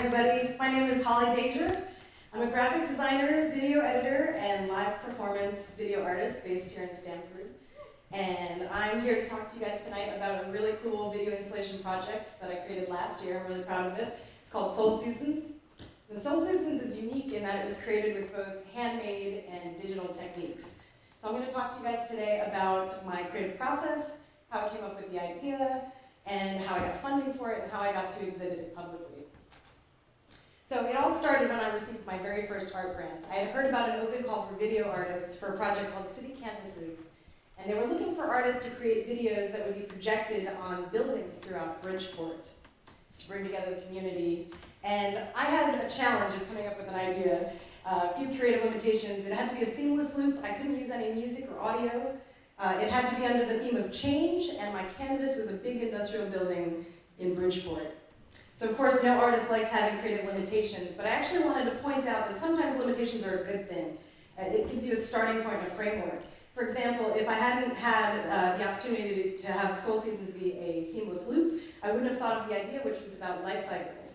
everybody. My name is Holly Danger. I'm a graphic designer, video editor, and live performance video artist based here in Stanford. And I'm here to talk to you guys tonight about a really cool video installation project that I created last year. I'm really proud of it. It's called Soul Seasons. The Soul Seasons is unique in that it was created with both handmade and digital techniques. So I'm going to talk to you guys today about my creative process, how I came up with the idea, and how I got funding for it, and how I got to exhibit it publicly. So it all started when I received my very first art grant. I had heard about an open call for video artists for a project called City Canvases, and they were looking for artists to create videos that would be projected on buildings throughout Bridgeport to bring together the community. And I had a challenge of coming up with an idea, a few creative limitations. It had to be a seamless loop. I couldn't use any music or audio. It had to be under the theme of change, and my canvas was a big industrial building in Bridgeport. So of course, no artist likes having creative limitations, but I actually wanted to point out that sometimes limitations are a good thing. It gives you a starting point and a framework. For example, if I hadn't had the opportunity to have Soul Seasons be a seamless loop, I wouldn't have thought of the idea, which was about life cycles.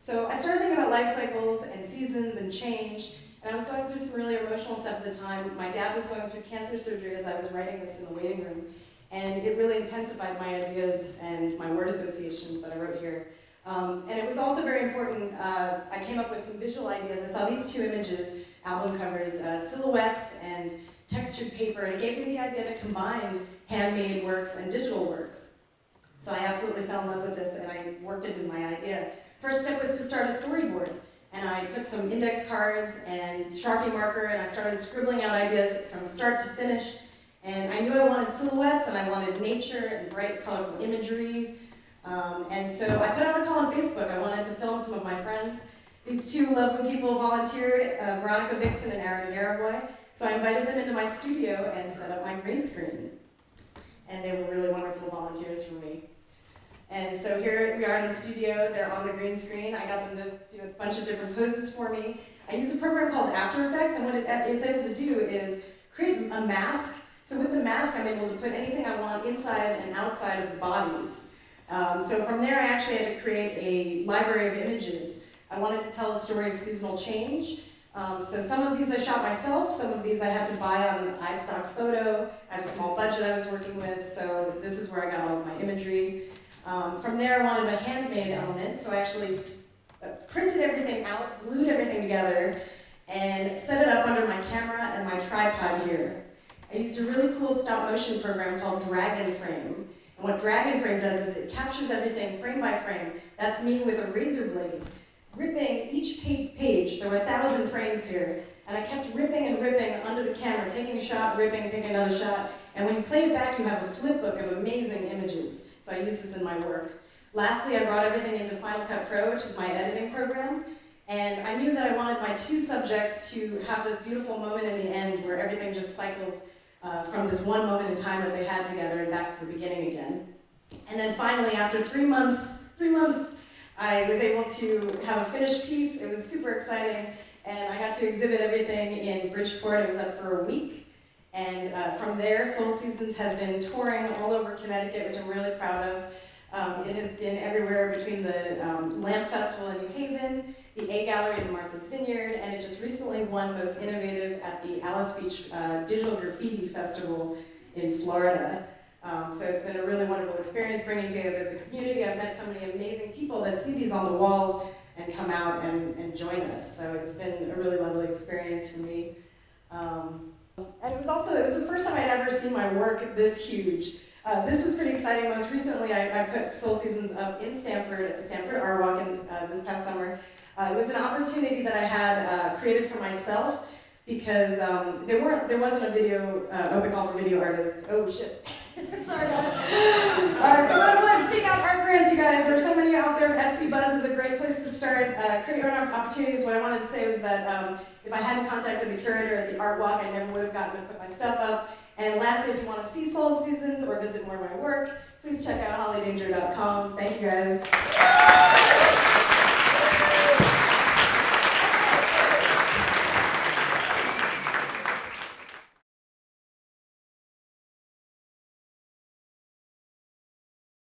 So I started thinking about life cycles and seasons and change, and I was going through some really emotional stuff at the time. My dad was going through cancer surgery as I was writing this in the waiting room, and it really intensified my ideas and my word associations that I wrote here. And it was also very important, I came up with some visual ideas. I saw these two images, album covers, silhouettes and textured paper, and it gave me the idea to combine handmade works and digital works. So I absolutely fell in love with this, and I worked into my idea. First step was to start a storyboard. And I took some index cards and Sharpie marker, and I started scribbling out ideas from start to finish. And I knew I wanted silhouettes, and I wanted nature and bright, colorful imagery. And so I put out a call on Facebook. I wanted to film some of my friends. These two lovely people volunteered, Veronica Vixen and Aaron Garaboy. So I invited them into my studio and set up my green screen. And they were really wonderful volunteers for me. And so here we are in the studio, they're on the green screen. I got them to do a bunch of different poses for me. I use a program called After Effects, and what it is able to do is create a mask. So with the mask, I'm able to put anything I want inside and outside of the bodies. So from there, I actually had to create a library of images. I wanted to tell a story of seasonal change. So some of these I shot myself, some of these I had to buy on iStock Photo. I had a small budget I was working with, so this is where I got all of my imagery. From there, I wanted a handmade element, so I actually printed everything out, glued everything together, and set it up under my camera and my tripod here. I used a really cool stop-motion program called Dragon Frame. And what Dragon Frame does is it captures everything frame by frame. That's me with a razor blade, ripping each page. There were 1,000 frames here, and I kept ripping and ripping under the camera, taking a shot, ripping, taking another shot. And when you play it back, you have a flip book of amazing images. So I use this in my work. Lastly, I brought everything into Final Cut Pro, which is my editing program. And I knew that I wanted my two subjects to have this beautiful moment in the end where everything just cycled from this one moment in time that they had together and back to the beginning again. And then finally, after 3 months, I was able to have a finished piece. It was super exciting. And I got to exhibit everything in Bridgeport. It was up for a week. And from there, Soul Seasons has been touring all over Connecticut, which I'm really proud of. It has been everywhere between the Lamp Festival in New Haven, the A Gallery in Martha's Vineyard, and it just recently won Most Innovative at the Alice Beach Digital Graffiti Festival in Florida. So it's been a really wonderful experience bringing together the community. I've met so many amazing people that see these on the walls and come out and join us. So it's been a really lovely experience for me. And it was the first time I'd ever seen my work this huge. This was pretty exciting. Most recently, I put Soul Seasons up in Stanford at the Stanford Art Walk this past summer. It was an opportunity that I had created for myself because there wasn't a video open call for video artists. Oh shit! Sorry guys. Alright, so I'm going to take out art grants, you guys. There's so many out there. FC Buzz is a great place to start. Create your own opportunities. What I wanted to say was that if I hadn't contacted the curator at the Art Walk, I never would have gotten to put my stuff up. And lastly, if you want to see Soul Seasons or visit more of my work, please check out hollydanger.com. Thank you guys.